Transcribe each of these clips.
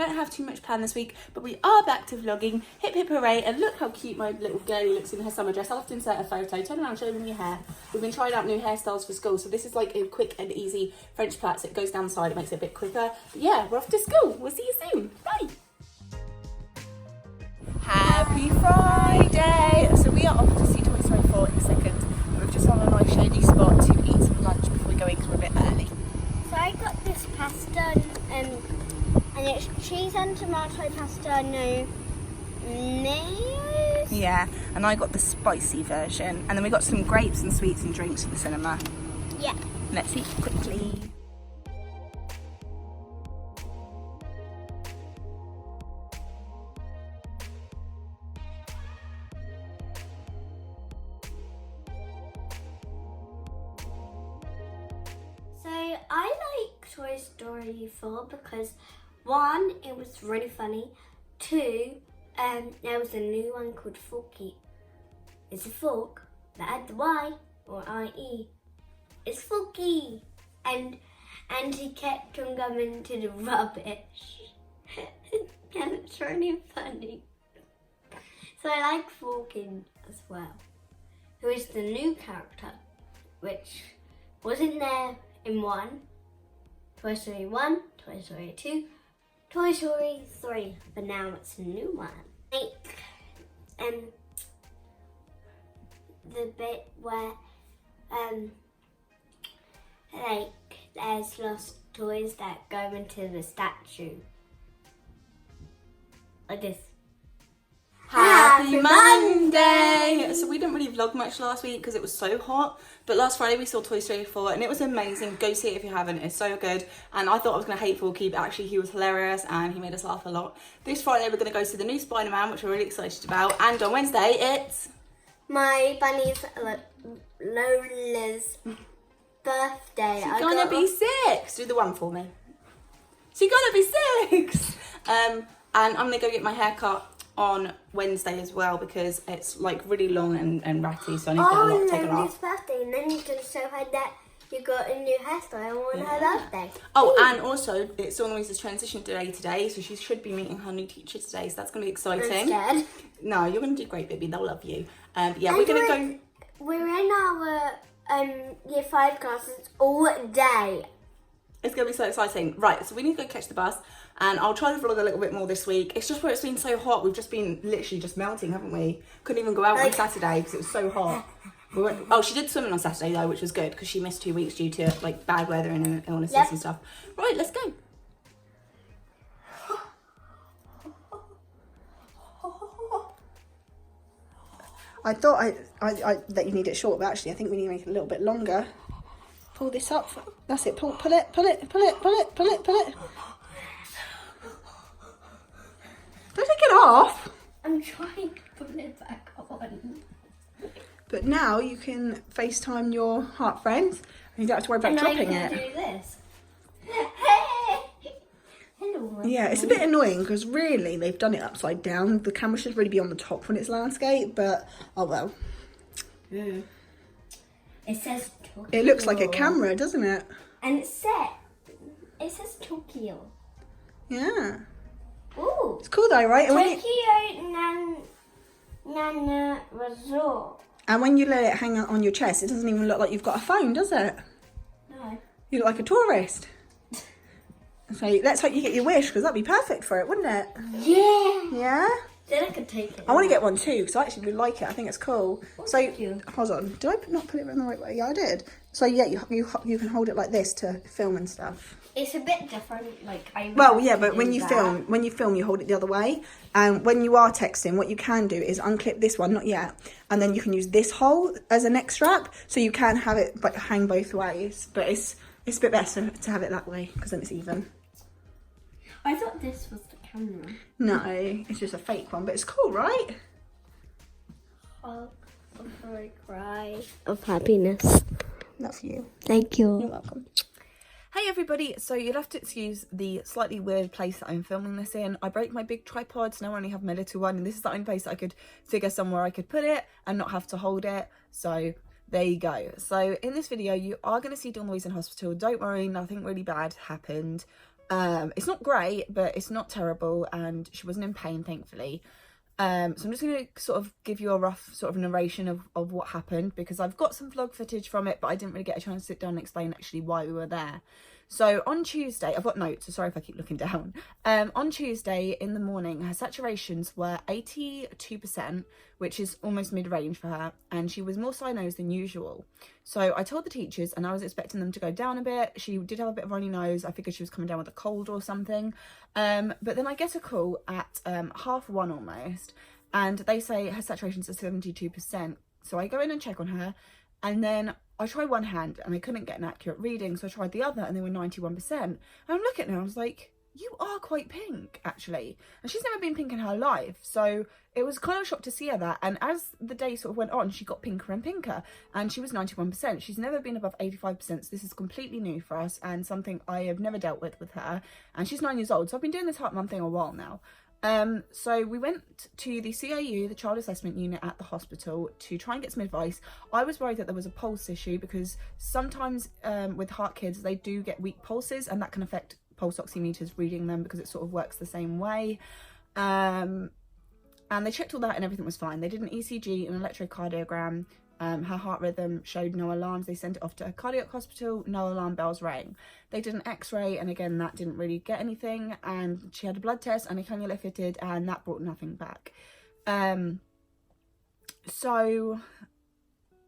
don't have too much planned this week, but we are back to vlogging. Hip hip hooray, and look how cute my little girlie looks in her summer dress. I'll have to insert a photo. Turn around, show them your hair. We've been trying out new hairstyles for school, so this is like a quick and easy French plait, so it goes down the side, it makes it a bit quicker. But yeah, we're off to school. We'll see you soon. Bye. Happy Friday! So we are off to see Toy Story 4 in a second. We've just found a nice shady spot to eat some lunch before we go in because we're a bit early. So I got this pasta and it's cheese and tomato pasta, no mayonnaise. Yeah, and I got the spicy version. And then we got some grapes and sweets and drinks at the cinema. Yeah. Let's eat quickly. So I like Toy Story 4 because 1, it was really funny. 2, there was a new one called Forky. It's a fork that had the Y or IE. It's Forky, and he kept on going to the rubbish, and it's really funny. So I like Forky as well, who is the new character, which wasn't there in 1, Toy Story 1, Toy Story 2, Toy Story 3, but now it's a new one. Like, the bit where, like, there's lost toys that go into the statue. Like this. Happy Monday! So we didn't really vlog much last week because it was so hot, but last Friday we saw Toy Story 4 and it was amazing. Go see it if you haven't, it's so good. And I thought I was going to hate Forky, but actually he was hilarious and he made us laugh a lot. This Friday we're going to go see the new Spider-Man, which we're really excited about, and on Wednesday it's my bunny's Lola's birthday. She's gonna be 6. Do the one for me. She's gonna be 6. And I'm gonna go get my hair cut on Wednesday as well because it's like really long and ratty, so I need to get a lot taken off. It's birthday, and then you can show her that you got a new hairstyle on her birthday. Oh, and also it's Dawn-Louise's transition day today, so she should be meeting her new teacher today, so that's gonna be exciting. I'm scared. No, you're gonna do great, baby. They'll love you. Yeah, we're gonna go. We're in our year 5 classes all day. It's going to be so exciting. Right, so we need to go catch the bus, and I'll try to vlog a little bit more this week. It's just where it's been so hot. We've just been literally just melting, haven't we? Couldn't even go out on Saturday because it was so hot. Oh, she did swimming on Saturday though, which was good because she missed 2 weeks due to like bad weather and illnesses and stuff. Right, let's go. I thought I that you need it short, but actually I think we need to make it a little bit longer. Pull this up. That's it. Pull it, pull it, pull it, pull it, pull it, pull it. Don't take it off. I'm trying to put it back on. But now you can FaceTime your heart friends and you don't have to worry about dropping it. And I can do this. Hey! Hello. Yeah, it's a bit annoying because really they've done it upside down. The camera should really be on the top when it's landscape, but oh well. Mm. It says Tokyo. It looks like a camera, doesn't it? And it says Tokyo. Yeah. Ooh. It's cool though, right? Tokyo Nana Resort. And when you let it hang out on your chest, it doesn't even look like you've got a phone, does it? No. You look like a tourist. So let's hope you get your wish because that'd be perfect for it, wouldn't it? Yeah. Yeah? Then I could take it. I want to get one too because I actually really like it. I think it's cool. So, you. hold on. Did I not put it in the right way? Yeah, I did. So yeah, you can hold it like this to film and stuff. It's a bit different. Like Well, yeah, but when you film, you hold it the other way. And when you are texting, what you can do is unclip this one, not yet, and then you can use this hole as a neck strap, so you can have it but hang both ways. But it's a bit better to have it that way because then it's even. I thought this was the camera. No, it's just a fake one, but it's cool, right? Oh, before I cry of happiness. Love you. Thank you. You're welcome. Hey everybody, so you'll have to excuse the slightly weird place that I'm filming this in. I broke my big tripod, so now I only have my little one, and this is the only place I could figure somewhere I could put it and not have to hold it. So there you go. So in this video, you are going to see Dawn-Louise in hospital. Don't worry, nothing really bad happened. It's not great, but it's not terrible, and she wasn't in pain, thankfully. So I'm just going to sort of give you a rough sort of narration of what happened, because I've got some vlog footage from it, but I didn't really get a chance to sit down and explain actually why we were there. So on Tuesday, I've got notes, so sorry if I keep looking down. On Tuesday in the morning, her saturations were 82%, which is almost mid-range for her, and she was more cynosed than usual. So I told the teachers, and I was expecting them to go down a bit. She did have a bit of runny nose. I figured she was coming down with a cold or something. But then I get a call at 1:30 almost, and they say her saturations are 72%. So I go in and check on her, and then I tried one hand and I couldn't get an accurate reading, so I tried the other and they were 91%. And I'm looking at her, I was like, you are quite pink, actually. And she's never been pink in her life, so it was kind of a shock to see her that. And as the day sort of went on, she got pinker and pinker, and she was 91%. She's never been above 85%, so this is completely new for us and something I have never dealt with her. And she's 9 years old, so I've been doing this heart mum thing a while now. So we went to the CAU, the Child Assessment Unit at the hospital, to try and get some advice. I was worried that there was a pulse issue, because sometimes with heart kids, they do get weak pulses, and that can affect pulse oximeters reading them, because it sort of works the same way. And they checked all that and everything was fine. They did an ECG, an electrocardiogram. Her heart rhythm showed no alarms. They sent it off to a cardiac hospital, no alarm bells rang. They did an x-ray, and again, that didn't really get anything. And she had a blood test and a cannula fitted, and that brought nothing back. So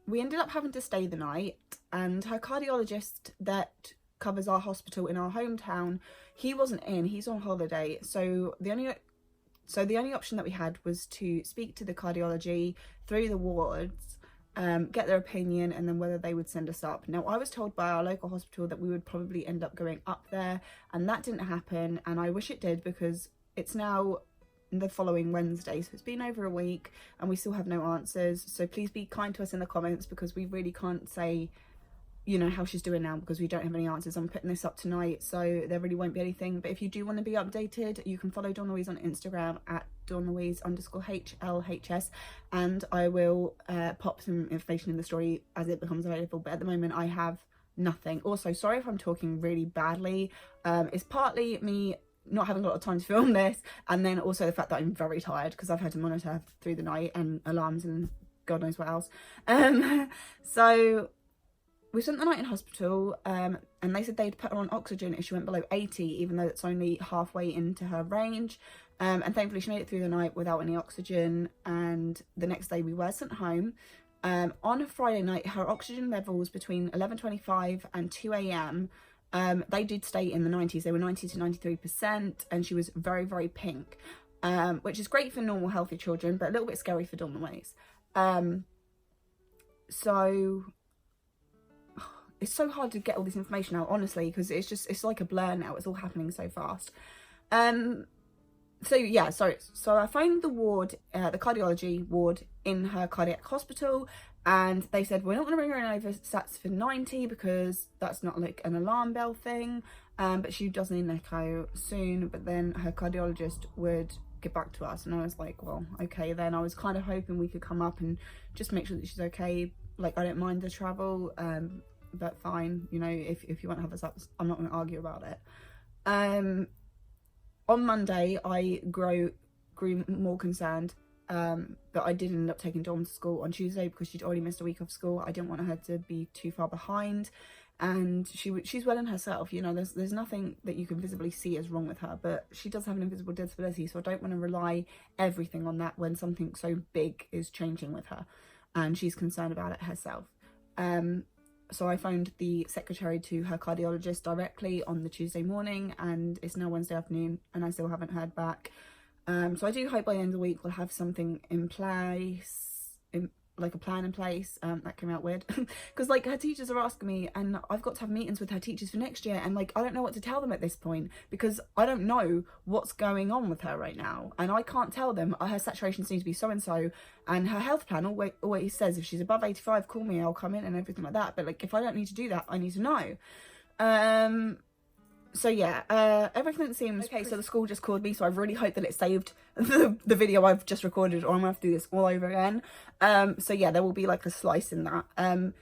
we ended up having to stay the night, and her cardiologist that covers our hospital in our hometown, he wasn't in, he's on holiday. So the only option that we had was to speak to the cardiology through the wards, get their opinion, and then whether they would send us up. Now, I was told by our local hospital that we would probably end up going up there, and that didn't happen, and I wish it did, because it's now the following Wednesday, so it's been over a week and we still have no answers. So please be kind to us in the comments, because we really can't say, you know, how she's doing now, because we don't have any answers. I'm putting this up tonight, so there really won't be anything. But if you do want to be updated, you can follow Dawn-Louise on Instagram at Dawn-Louise_HLHS, and I will pop some information in the story as it becomes available. But at the moment, I have nothing. Also, sorry if I'm talking really badly. It's partly me not having a lot of time to film this, and then also the fact that I'm very tired, because I've had to monitor through the night, and alarms and God knows what else. So we spent the night in hospital, and they said they'd put her on oxygen if she went below 80, even though it's only halfway into her range. And thankfully she made it through the night without any oxygen, and the next day we were sent home. On a Friday night, her oxygen levels between 11:25 and 2 a.m, they did stay in the 90s. They were 90 to 93%, and she was very, very pink, which is great for normal, healthy children, but a little bit scary for Dawn-Louise. So it's so hard to get all this information out, honestly, because it's like a blur now. It's all happening so fast. So yeah, so I phoned the ward, the cardiology ward in her cardiac hospital, and they said, we're not going to bring her in over sats for 90, because that's not like an alarm bell thing, but she does need an echo soon, but then her cardiologist would get back to us. And I was like, well, okay then. I was kind of hoping we could come up and just make sure that she's okay. Like, I don't mind the travel, but fine, you know, if you want to have us up, I'm not going to argue about it. On Monday, I grew more concerned, but I did end up taking Dawn to school on Tuesday, because she'd already missed a week of school. I didn't want her to be too far behind, and she's well in herself, you know. There's nothing that you can visibly see is wrong with her, but she does have an invisible disability, so I don't want to rely everything on that when something so big is changing with her, and she's concerned about it herself. So I phoned the secretary to her cardiologist directly on the Tuesday morning, and it's now Wednesday afternoon and I still haven't heard back. So I do hope by the end of the week we'll have something in place, like a plan in place. That came out weird, because like her teachers are asking me, and I've got to have meetings with her teachers for next year, and like I don't know what to tell them at this point, because I don't know what's going on with her right now, and I can't tell them her saturations need to be so and so, and her health plan always says if she's above 85, call me, I'll come in and everything like that. But like, if I don't need to do that, I need to know. So yeah, everything seems okay. So the school just called me, so I really hope that it saved the video I've just recorded, or I'm gonna have to do this all over again. So yeah, there will be like a slice in that.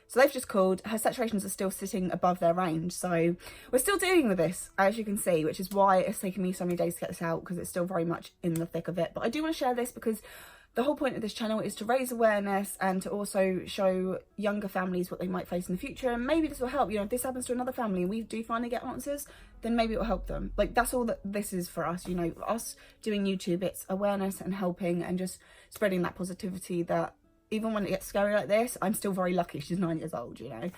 So they've just called. Her saturations are still sitting above their range, so we're still dealing with this, as you can see, which is why it's taken me so many days to get this out, because it's still very much in the thick of it. But I do want to share this because the whole point of this channel is to raise awareness and to also show younger families what they might face in the future, and maybe this will help. You know, if this happens to another family and we do finally get answers, then maybe it will help them. Like, that's all that this is for us, you know, us doing YouTube. It's awareness and helping and just spreading that positivity that even when it gets scary like this, I'm still very lucky she's 9 years old, you know.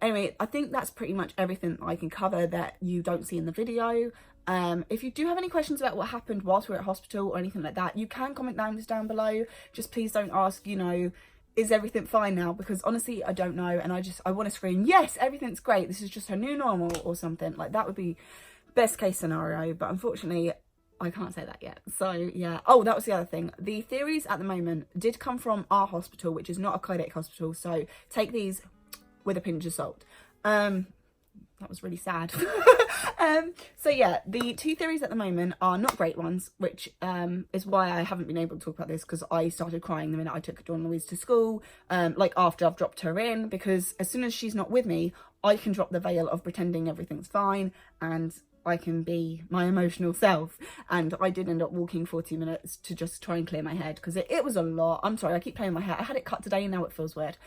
Anyway, I think that's pretty much everything I can cover that you don't see in the video. If you do have any questions about what happened whilst we were at hospital or anything like that, you can comment down below. Just please don't ask, you know, is everything fine now? Because honestly, I don't know, and I want to scream, yes, everything's great, this is just her new normal or something. Like, that would be best case scenario, but unfortunately I can't say that yet. So yeah. Oh, that was the other thing. The theories at the moment did come from our hospital, which is not a cardiac hospital, so take these with a pinch of salt. That was really sad. So yeah, the two theories at the moment are not great ones, which is why I haven't been able to talk about this, because I started crying the minute I took Dawn-Louise to school, like after I've dropped her in, because as soon as she's not with me, I can drop the veil of pretending everything's fine and I can be my emotional self. And I did end up walking 40 minutes to just try and clear my head, because it was a lot. I'm sorry, I keep playing my hair. I had it cut today and now it feels weird.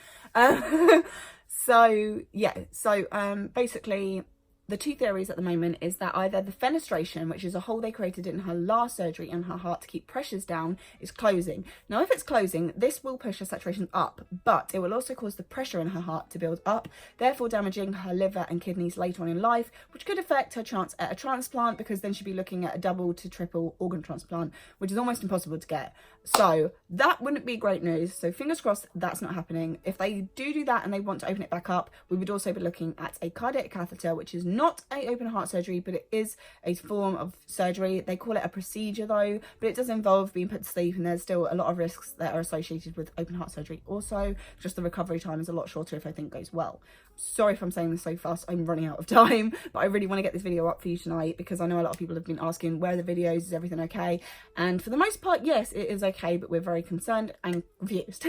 So yeah, so basically the two theories at the moment is that either the fenestration, which is a hole they created in her last surgery in her heart to keep pressures down, is closing. Now, if it's closing, this will push her saturation up, but it will also cause the pressure in her heart to build up, therefore damaging her liver and kidneys later on in life, which could affect her chance at a transplant, because then she'd be looking at a double to triple organ transplant, which is almost impossible to get. So that wouldn't be great news. So fingers crossed that's not happening. If they do that and they want to open it back up, we would also be looking at a cardiac catheter, which is not a open heart surgery, but it is a form of surgery. They call it a procedure though, but it does involve being put to sleep, and there's still a lot of risks that are associated with open heart surgery. Also, just the recovery time is a lot shorter if everything goes well. Sorry if I'm saying this so fast, I'm running out of time, but I really want to get this video up for you tonight, because I know a lot of people have been asking, where are the videos, is everything okay? And for the most part, yes, it is okay, but we're very concerned and confused.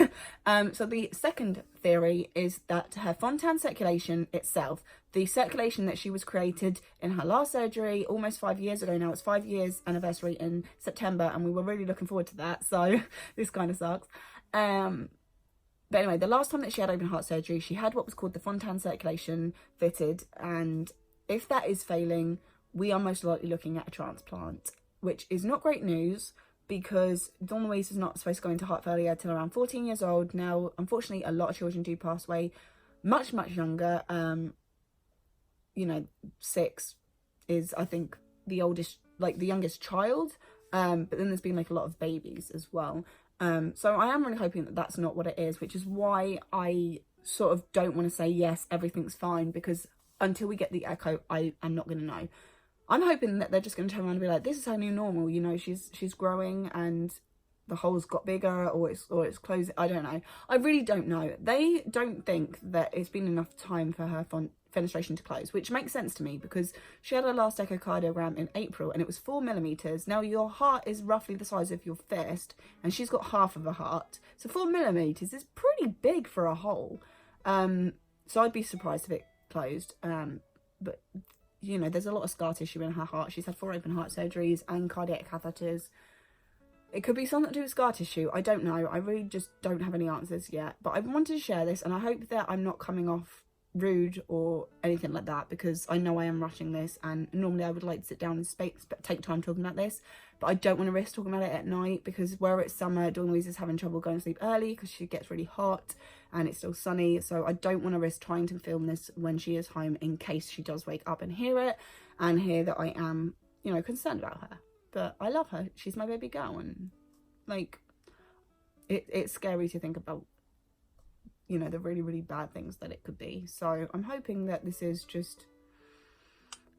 So the second theory is that her Fontan circulation itself, the circulation that she was created in her last surgery almost 5 years ago now, it's 5 years anniversary in September, and we were really looking forward to that, so this kind of sucks. But anyway, the last time that she had open heart surgery, she had what was called the Fontan circulation fitted, and if that is failing, we are most likely looking at a transplant, which is not great news, because Dawn-Louise is not supposed to go into heart failure till around 14 years old. Now, unfortunately, a lot of children do pass away much younger. You know, 6 is, I think, the oldest, like the youngest child, but then there's been like a lot of babies as well. So I am really hoping that that's not what it is, which is why I sort of don't want to say yes, everything's fine, because until we get the echo, I am not going to know. I'm hoping that they're just going to turn around and be like, this is her new normal, you know, she's growing and the hole's got bigger, or it's closing. I don't know. I really don't know. They don't think that it's been enough time for her fenestration to close, which makes sense to me, because she had her last echocardiogram in April and it was 4 millimeters. Now, your heart is roughly the size of your fist and she's got half of a heart, so 4 millimeters is pretty big for a hole. So I'd be surprised if it closed, but you know, there's a lot of scar tissue in her heart. She's had 4 open heart surgeries and cardiac catheters. It could be something to do with scar tissue. I don't know. I really just don't have any answers yet. But I wanted to share this, and I hope that I'm not coming off rude or anything like that, because I know I am rushing this, and normally I would like to sit down and take time talking about this, but I don't want to risk talking about it at night, because where it's summer, Dawn-Louise is having trouble going to sleep early because she gets really hot and it's still sunny. So I don't want to risk trying to film this when she is home, in case she does wake up and hear it and hear that I am, you know, concerned about her. But I love her. She's my baby girl, and like it's scary to think about, you know, the really bad things that it could be. So I'm hoping that this is just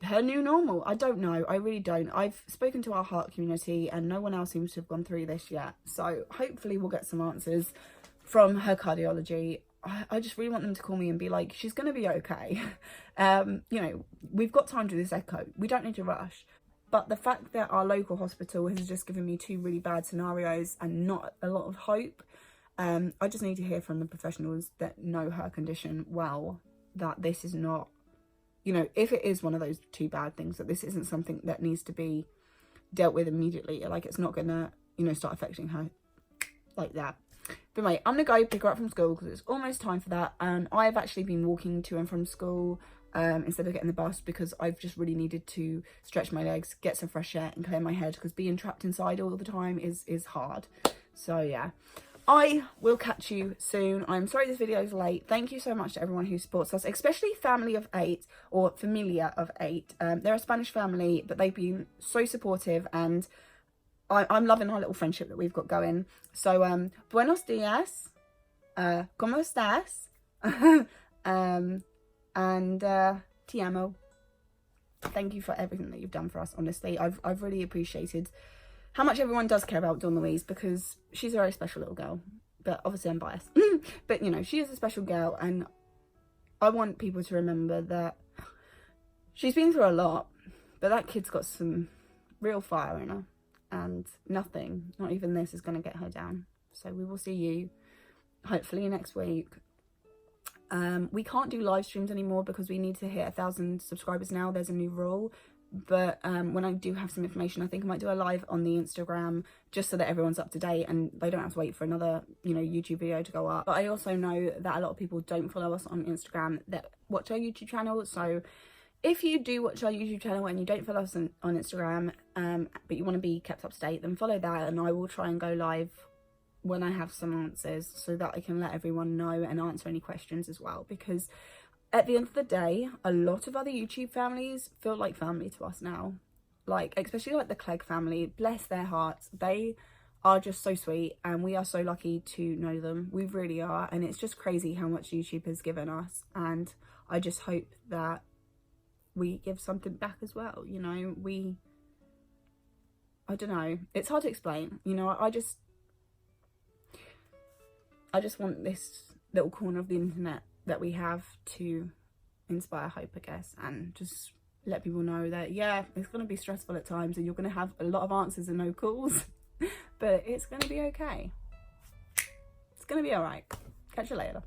her new normal. I don't know. I really don't. I've spoken to our heart community and no one else seems to have gone through this yet. So hopefully we'll get some answers from her cardiology. I just really want them to call me and be like, she's going to be okay. You know, we've got time to do this echo. We don't need to rush. But the fact that our local hospital has just given me 2 really bad scenarios and not a lot of hope, I just need to hear from the professionals that know her condition well, that this is not, you know, if it is one of those 2 bad things, that this isn't something that needs to be dealt with immediately. Like, it's not going to, you know, start affecting her like that. But wait, I'm going to go pick her up from school because it's almost time for that. And I've actually been walking to and from school instead of getting the bus, because I've just really needed to stretch my legs, get some fresh air and clear my head, because being trapped inside all the time is hard. So yeah, I will catch you soon. I'm sorry this video is late. Thank you so much to everyone who supports us, especially Family of 8 or Familia of 8. They're a Spanish family, but they've been so supportive, and I'm loving our little friendship that we've got going. So, buenos dias, ¿cómo estás? And te amo. Thank you for everything that you've done for us, honestly. I've really appreciated how much everyone does care about Dawn-Louise, because she's a very special little girl. But obviously I'm biased. But, you know, she is a special girl, and I want people to remember that she's been through a lot, but that kid's got some real fire in her. And nothing, not even this, is going to get her down. So we will see you hopefully next week. We can't do live streams anymore because we need to hit 1,000 subscribers now. There's a new rule. But when I do have some information, I think I might do a live on the Instagram, just so that everyone's up to date and they don't have to wait for another, you know, YouTube video to go up. But I also know that a lot of people don't follow us on Instagram that watch our YouTube channel. So if you do watch our YouTube channel and you don't follow us on Instagram, but you want to be kept up to date, then follow that, and I will try and go live when I have some answers, so that I can let everyone know and answer any questions as well. Because at the end of the day, a lot of other YouTube families feel like family to us now. Like, especially like the Clegg family, bless their hearts. They are just so sweet, and we are so lucky to know them. We really are. And it's just crazy how much YouTube has given us. And I just hope that we give something back as well. You know, I don't know, it's hard to explain, you know. I just want this little corner of the internet that we have to inspire hope, I guess, and just let people know that, yeah, it's going to be stressful at times and you're going to have a lot of answers and no calls, but it's going to be okay. It's going to be all right. Catch you later.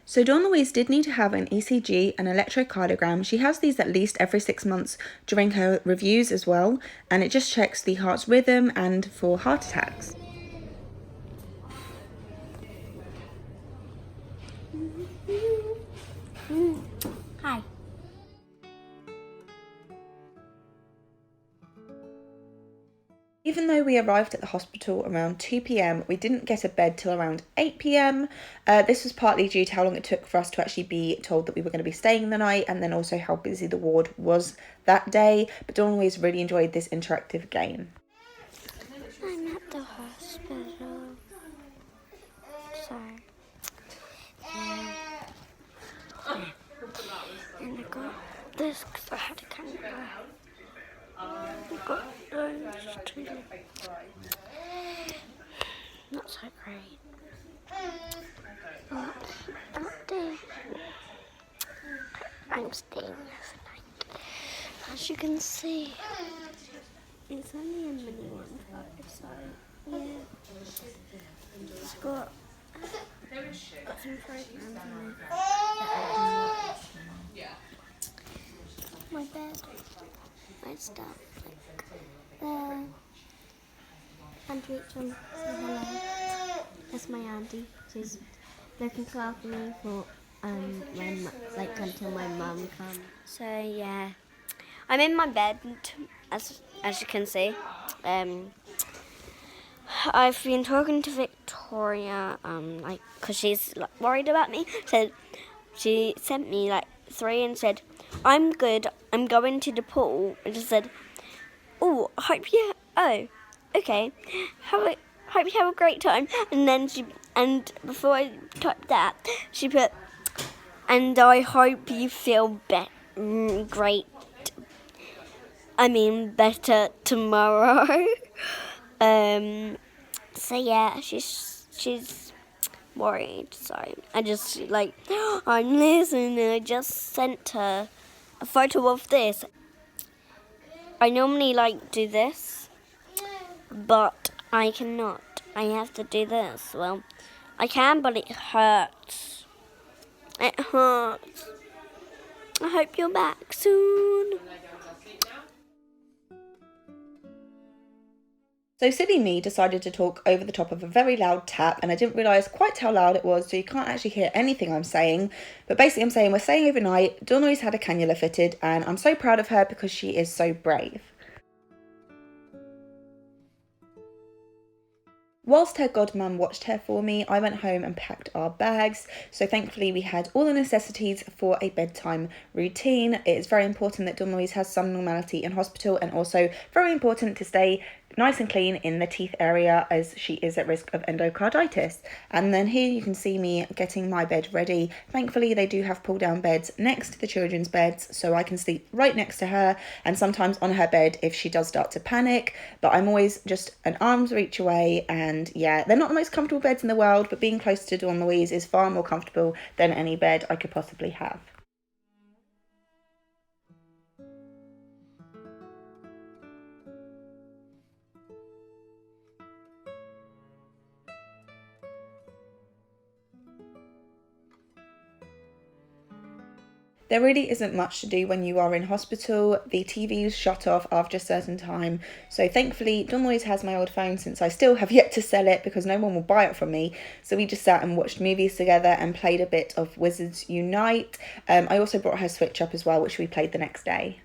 So Dawn-Louise did need to have an ECG, an electrocardiogram. She has these at least every 6 months during her reviews as well, and it just checks the heart's rhythm and for heart attacks. Hi. Even though we arrived at the hospital around 2 p.m, we didn't get a bed till around 8 p.m. This was partly due to how long it took for us to actually be told that we were going to be staying the night, and then also how busy the ward was that day. But Dawn-Louise really enjoyed this interactive game. I'm at the hospital. Sorry. And I got this because I had a camera. I got those two. Not so great. That day, I'm staying overnight. As you can see, it's only a mini one, so yeah. It's got some programs in it. My bed, my stuff, like there. Auntie Rachel, say hello. That's my auntie. She's looking after me for until my mum comes. So yeah, I'm in my bed, as you can see. I've been talking to Victoria, cause she's worried about me. So she sent me 3 and said, "I'm good. I'm going to the pool." And she said, "Oh, okay. Hope you have a great time." And then before I typed that, she put, "And I hope you feel great." better tomorrow. So yeah, she's worried. So I just I'm listening. I just sent her a photo of this. I normally do this, but I cannot. I have to do this. Well, I can, but it hurts. It hurts. I hope you're back soon. So silly me decided to talk over the top of a very loud tap, and I didn't realise quite how loud it was, so you can't actually hear anything I'm saying. But basically I'm saying we're staying overnight. Dawn-Louise had a cannula fitted, and I'm so proud of her because she is so brave. Whilst her godmum watched her for me, I went home and packed our bags. So thankfully we had all the necessities for a bedtime routine. It is very important that Dawn-Louise has some normality in hospital, and also very important to stay nice and clean in the teeth area as she is at risk of endocarditis. And then here you can see me getting my bed ready. Thankfully they do have pull down beds next to the children's beds, so I can sleep right next to her and sometimes on her bed if she does start to panic, but I'm always just an arm's reach away. And yeah, they're not the most comfortable beds in the world, but being close to Dawn-Louise is far more comfortable than any bed I could possibly have. There really isn't much to do when you are in hospital. The TV's shut off after a certain time. So thankfully, Dawn-Louise has my old phone, since I still have yet to sell it because no one will buy it from me. So we just sat and watched movies together and played a bit of Wizards Unite. I also brought her Switch up as well, which we played the next day.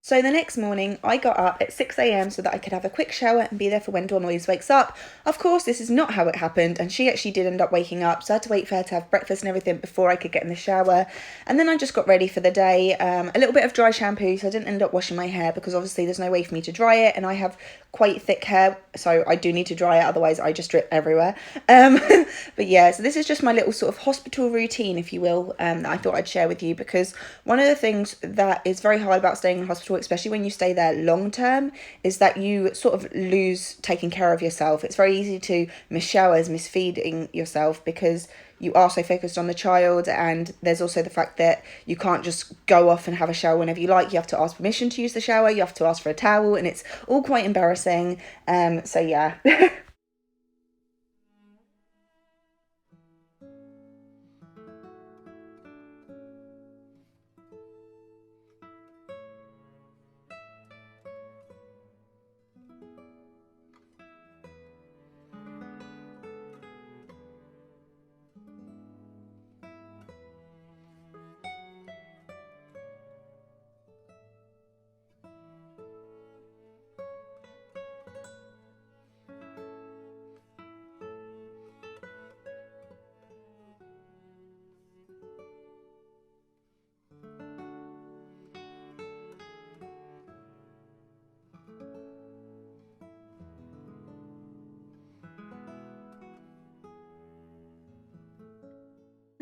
So the next morning, I got up at 6 a.m. so that I could have a quick shower and be there for when Dawn-Louise wakes up. Of course, this is not how it happened, and she actually did end up waking up, so I had to wait for her to have breakfast and everything before I could get in the shower. And then I just got ready for the day. A little bit of dry shampoo, so I didn't end up washing my hair because obviously there's no way for me to dry it, and I have quite thick hair, so I do need to dry it, otherwise I just drip everywhere. But yeah, so this is just my little sort of hospital routine, if you will, that I thought I'd share with you, because one of the things that is very hard about staying in hospital, especially when you stay there long term, is that you sort of lose taking care of yourself. It's very easy to miss showers, miss feeding yourself, because you are so focused on the child. And there's also the fact that you can't just go off and have a shower whenever you like. You have to ask permission to use the shower, you have to ask for a towel, and it's all quite embarrassing. So yeah.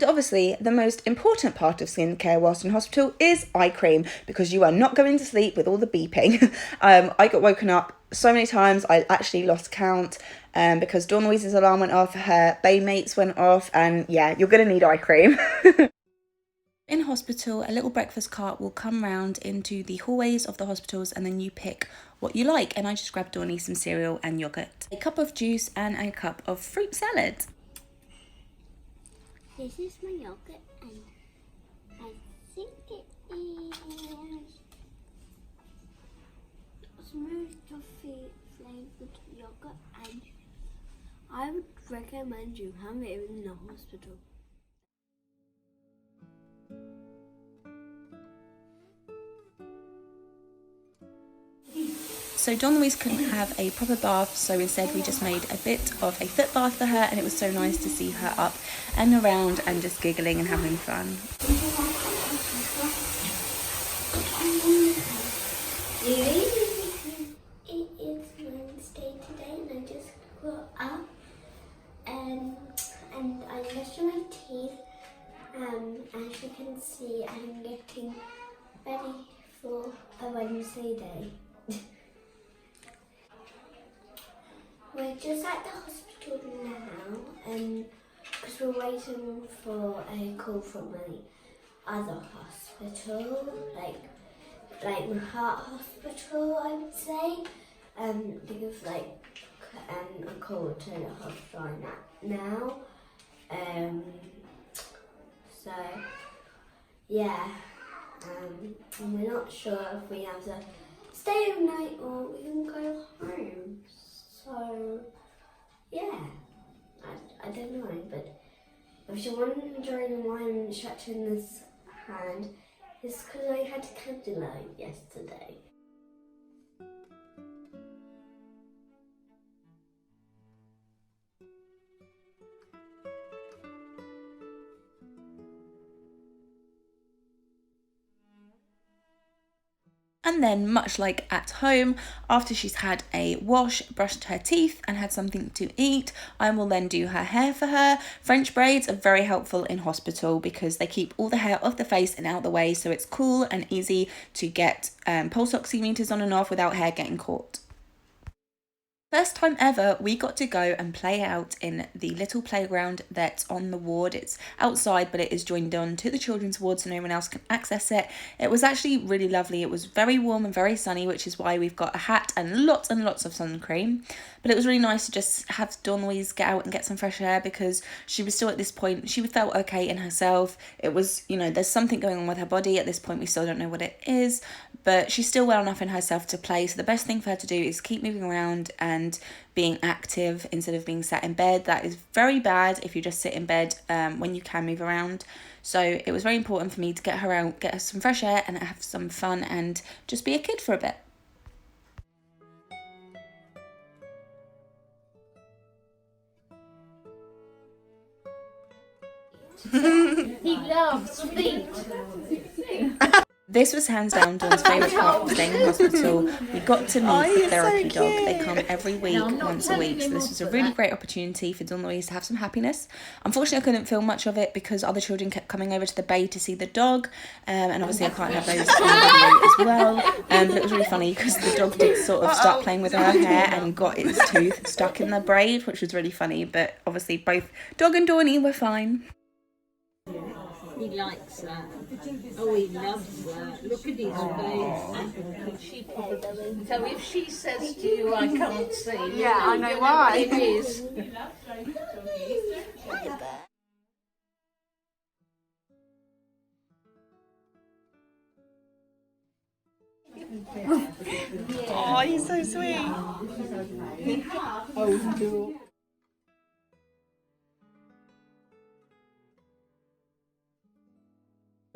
Obviously, the most important part of skincare whilst in hospital is eye cream, because you are not going to sleep with all the beeping. I got woken up so many times, I actually lost count, because Dawn-Louise's alarm went off, her baymates went off, and yeah, you're going to need eye cream. In hospital, a little breakfast cart will come round into the hallways of the hospitals, and then you pick what you like. And I just grabbed Dawn some cereal and yogurt, a cup of juice and a cup of fruit salad. This is my yogurt, and I think it is smooth toffee flavoured yogurt, and I would recommend you have it in the hospital. So Dawn-Louise couldn't have a proper bath, so instead we just made a bit of a foot bath for her, and it was so nice to see her up and around and just giggling and having fun. It is Wednesday today and I just got up and I brushed my teeth. As you can see, I'm getting ready for a Wednesday day. We're just at the hospital now because we're waiting for a call from my other hospital, like my heart hospital, I would say, because a call to the hospital now. So yeah, and we're not sure if we have to stay overnight or we can go home. So yeah, I don't know, but if you're wondering why I'm stretching this hand, it's because I had candlelight yesterday. And then, much like at home, after she's had a wash, brushed her teeth and had something to eat, I will then do her hair for her. French braids are very helpful in hospital because they keep all the hair off the face and out the way, so it's cool and easy to get pulse oximeters on and off without hair getting caught. First time ever, we got to go and play out in the little playground that's on the ward. It's outside, but it is joined on to the children's ward so no one else can access it. It was actually really lovely. It was very warm and very sunny, which is why we've got a hat and lots of sun cream. But it was really nice to just have Dawn-Louise get out and get some fresh air because she was still at this point, she felt okay in herself. It was, there's something going on with her body. At this point, we still don't know what it is, but she's still well enough in herself to play. So the best thing for her to do is keep moving around and being active instead of being sat in bed. That is very bad if you just sit in bed when you can move around. So it was very important for me to get her out, get her some fresh air and have some fun and just be a kid for a bit. He loves feet. This was hands down Dawn's favourite part of staying in hospital. We got to meet the therapy dog. They come every week, once a week. So this was a really great opportunity for Dawn-Louise to have some happiness. Unfortunately, I couldn't film much of it because other children kept coming over to the bay to see the dog. And obviously I can't have those on video as well. But it was really funny because the dog did sort of start playing with her hair and got its tooth stuck in the braid, which was really funny. But obviously both dog and Dawnie were fine. He likes that. Oh, he loves that. Look at his face. So if she says to you, I can't see. Yeah, I know why. It is. Oh, he's so sweet. Oh, no.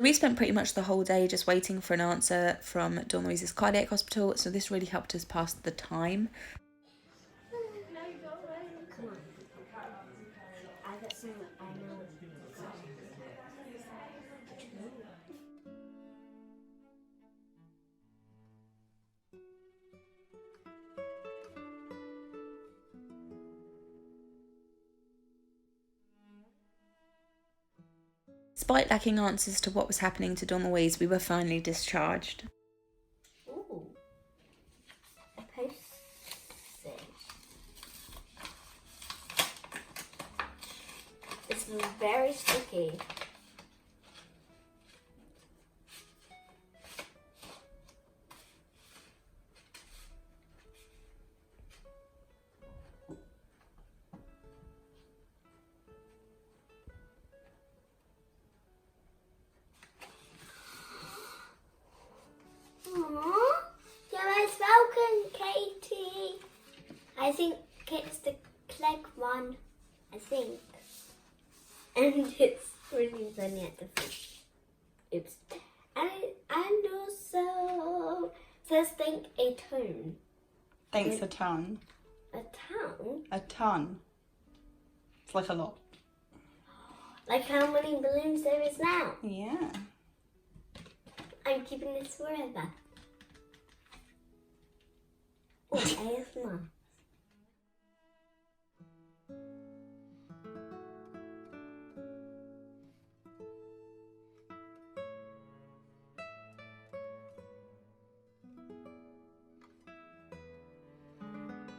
We spent pretty much the whole day just waiting for an answer from Dawn-Louise's cardiac hospital, so this really helped us pass the time. Come on. I got some, I know. Despite lacking answers to what was happening to Dawn-Louise, we were finally discharged. Ooh. A postage. It's very sticky. Katie. I think it's the Clegg one. I think. And it's really funny at the front. Oops. And also says think a tone. Thanks a ton. A town? A ton. It's like a lot. Like how many balloons there is now? Yeah. I'm keeping this forever. Oh, ASMR.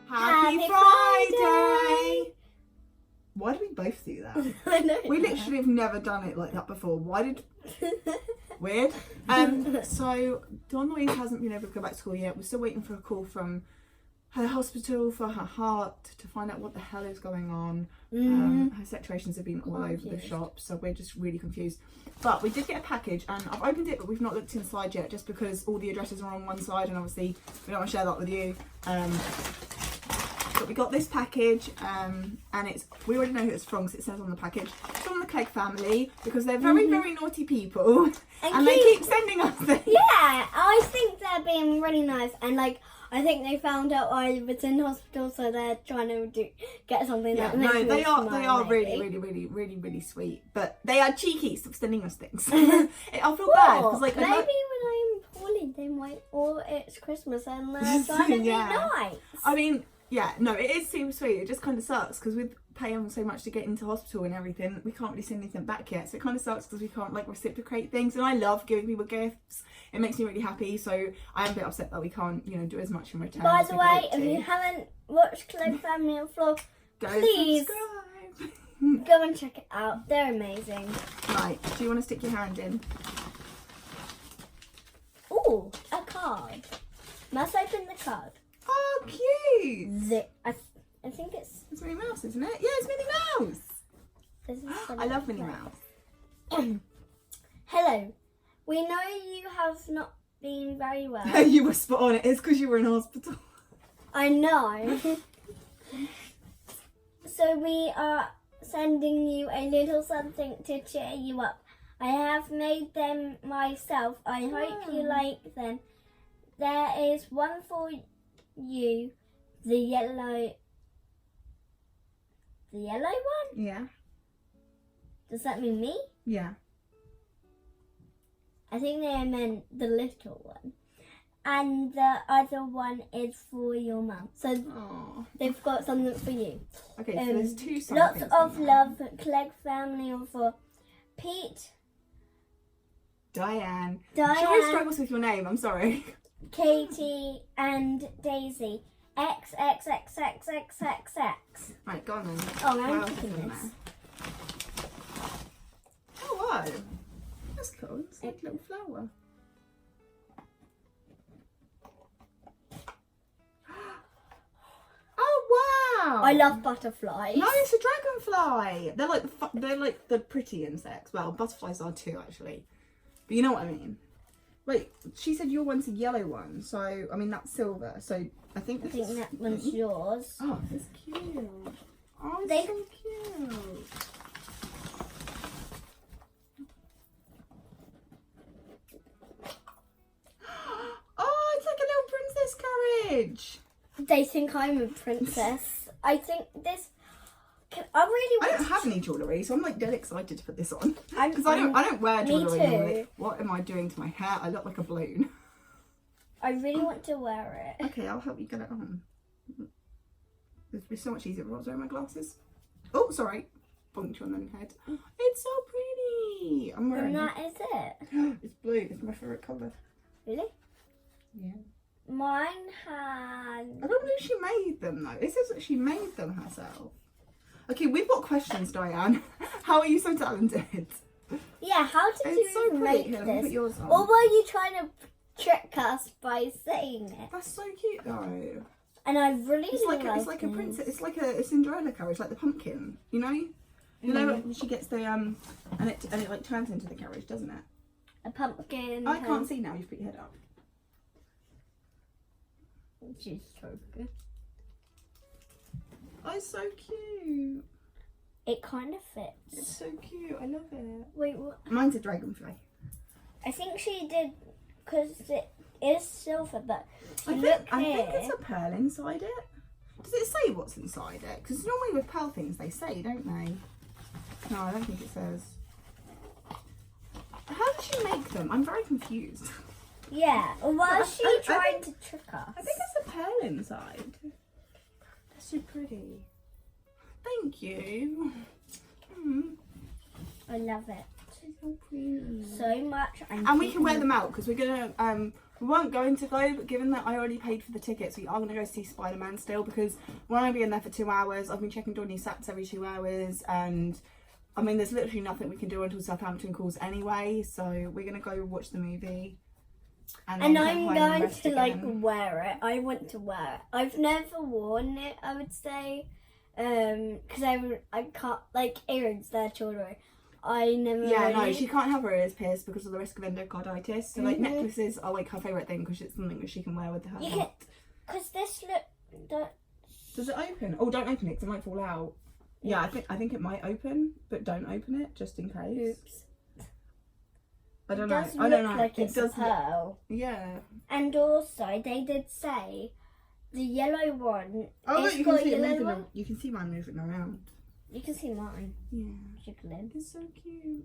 Happy Happy Friday! Why did we both do that? I know. We literally have never done it like that before. Why did... Weird. So Dawn-Louise hasn't been able to go back to school yet. We're still waiting for a call from her hospital for her heart to find out what the hell is going on. Her saturations have been all over the shop, so we're just really confused. But we did get a package, and I've opened it, but we've not looked inside yet, just because all the addresses are on one side, and obviously we don't want to share that with you. But we got this package, and we already know who it's from because it says on the package. It's from the Clegg family, because they're very, very naughty people, and they keep sending us things. Yeah, I think they're being really nice, and like I think they found out I was in hospital, so they're trying to get something. Yeah, that no, makes they me are smile, really, maybe. really sweet, but they are cheeky, stop sending us things. I feel bad because like maybe when I'm poorly, they might. Or it's Christmas and they're trying to be nice. I mean, yeah, no, it is super sweet. It just kind of sucks because with paying so much to get into hospital and everything, we can't really send anything back yet. So it kind of sucks because we can't like reciprocate things. And I love giving people gifts. It makes me really happy. So I am a bit upset that we can't, do as much in return. By as the we'd way, like if to. you haven't watched Clegg Family on Vlog, Go please subscribe. go and check it out. They're amazing. Right, do you want to stick your hand in? Ooh, a card. Must open the card. Oh, cute! I think it's. It's Minnie Mouse, isn't it? Yeah, it's Minnie Mouse. This is I love Minnie Mouse. Hello. We know you have not been very well. You were spot on. It is because you were in hospital. I know. So we are sending you a little something to cheer you up. I have made them myself. I hope you like them. There is one for you, the yellow one? Yeah. Does that mean me? Yeah. I think they meant the little one. And the other one is for your mum. So Aww. they've got something for you. Okay, so there's two Lots somethings of in there. love, Clegg family, or for Pete, Diane. She always struggles with your name, I'm sorry. Katie, and Daisy. XXXXXXX. Right, go on then. Oh, What I'm else is keeping in this. there? Oh, wow. That's cool. It's like a little flower. Oh, wow. I love butterflies. No, it's a dragonfly. They're like the pretty insects. Well, butterflies are too, actually. But you know what I mean. Wait, she said your one's a yellow one, so I mean that's silver. So I think that one's yours. Oh, it's cute. Oh, it's They- so cute. Oh, it's like a little princess carriage. They think I'm a princess. I think this. I really I want don't have any jewellery, so I'm like dead excited to put this on. I'm- Because I don't wear me jewellery too. normally. What am I doing to my hair? I look like a balloon. I really want to wear it. Okay, I'll help you get it on. It'd be so much easier if I was wearing my glasses. Oh, sorry. Bonked you on the head. It's so pretty. I'm wearing And it. that is it. It's blue. It's my favourite colour. Really? Yeah. Mine had. I don't know if she made them though. It says that she made them herself. Okay, we've got questions, Diane. How are you so talented? Yeah, how did It's so you pretty. make Here, let me this? put yours on. Or were you trying to trick us by saying it? That's so cute though. And I really It's like like it's like a this. princess. It's like a Cinderella carriage, like the pumpkin. You know. You know when she gets the and it like turns into the carriage, doesn't it? A pumpkin. I can't see now. You've put your head up. She's so good. Oh, it's so cute. It kind of fits. It's so cute. I love it. Wait, what? Mine's a dragonfly. I think she did because is silver, but I if you think, look I here, think it's a pearl inside it. Does it say what's inside it? Because normally with pearl things they say, don't they? No, I don't think it says. How does she make them? I'm very confused. yeah, or was she I trying think- to trick us? I think it's a pearl inside. That's so pretty. Thank you. I love it She's so pretty. so much. And we can wear them out because we're gonna we weren't going to go, but given that I already paid for the tickets, we are gonna go see Spider-Man still because we're only being there for 2 hours. I've been checking Dawn-Louise sats every 2 hours, and I mean there's literally nothing we can do until Southampton calls anyway. So we're gonna go watch the movie. And then come I'm home and going rest to like again. wear it. I want to wear it. I've never worn it, I would say, because I can't like earrings. They're children. I never. Yeah, no, really- she can't have her ears pierced because of the risk of endocarditis. So like necklaces are like her favourite thing because it's something that she can wear with her. You hat. can, because this look. Does it open? Oh, don't open it because it might fall out. Yeah, I think it might open, but don't open it just in case. Oops. I don't It know. does I don't look know. like It it's a does look- pearl. Yeah. And also, they did say the yellow one. Oh, it's look, you can got see it yellow moving. one. You can see mine moving around. You can see mine Yeah. jiggling. It's so cute.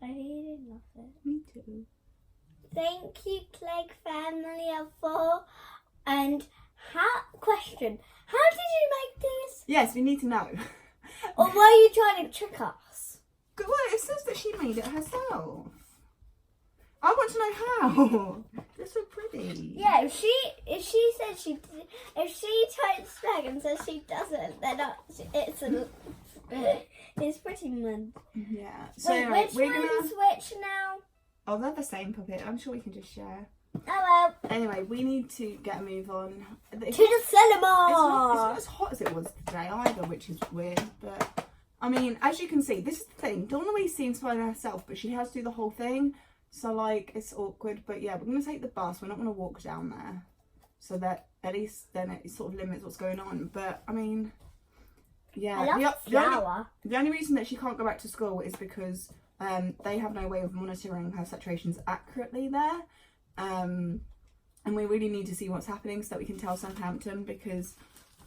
I really love it. Me too. Thank you, Clegg family of 4. And question: how did you make these? Yes, we need to know. Or were you trying to trick us? Good. Well, it says that she made it herself. I want to know how. They're so pretty. Yeah, if she says if she types back and says she doesn't, then it's pretty mud. Yeah. So Wait, anyway, which we're gonna. one's which now? Oh, they're the same puppet. I'm sure we can just share. Oh well, Anyway, we need to get a move on. to the It's cinema. not as hot as it was today either, which is weird. But I mean, as you can see, this is the thing. Dawn-Louise seems fine herself, but she has to do the whole thing. So like, it's awkward. But yeah, we're gonna take the bus. We're not gonna walk down there, so that at least then it sort of limits what's going on. But I mean, yeah. I love flower. The only reason that she can't go back to school is because they have no way of monitoring her saturations accurately there. And we really need to see what's happening so that we can tell Southampton because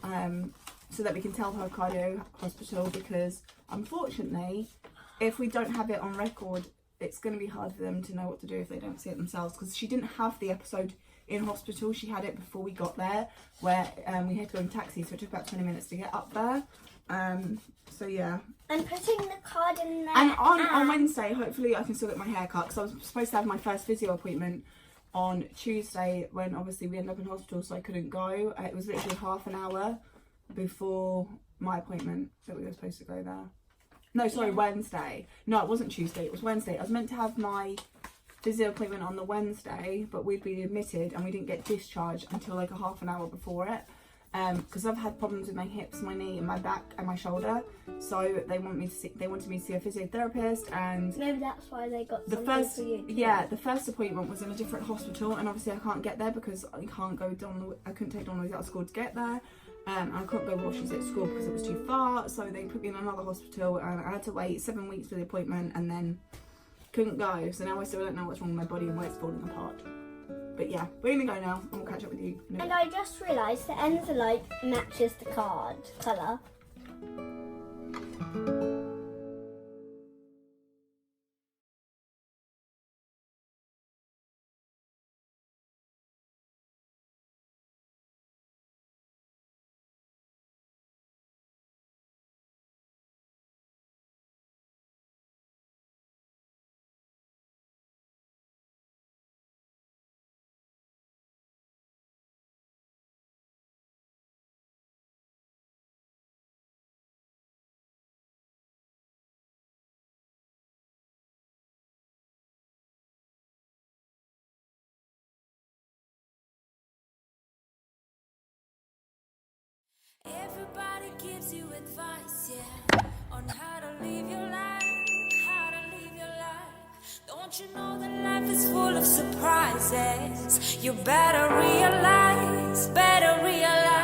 so that we can tell her cardio hospital because unfortunately if we don't have it on record it's going to be hard for them to know what to do if they don't see it themselves because she didn't have the episode in hospital. She had it before we got there where we had to go in taxi, so it took about 20 minutes to get up there. So yeah. I'm putting the card in there. And on Wednesday, hopefully I can still get my hair cut because I was supposed to have my first physio appointment on Tuesday when obviously we ended up in hospital, so I couldn't go. It was literally half an hour before my appointment that we were supposed to go there. No, sorry, Wednesday. No, it wasn't Tuesday, it was Wednesday. I was meant to have my physio appointment on the Wednesday, but we'd been admitted and we didn't get discharged until like a half an hour before it. Because I've had problems with my hips, my knee, and my back and my shoulder, so they wanted me to see a physiotherapist, and Maybe that's why they got the something first for you. the first appointment was in a different hospital, and obviously I can't get there because I can't go I couldn't take Dawn-Louise out of school to get there. I couldn't go while she was at school because it was too far, so they put me in another hospital, and I had to wait 7 weeks for the appointment, and then couldn't go. So now I still don't know what's wrong with my body and why it's falling apart. But yeah, we're gonna go now and we'll catch up with you. And I just realised the ends light matches the card colour. Everybody gives you advice, yeah, on how to live your life, how to live your life. Don't you know that life is full of surprises? You better realize, better realize.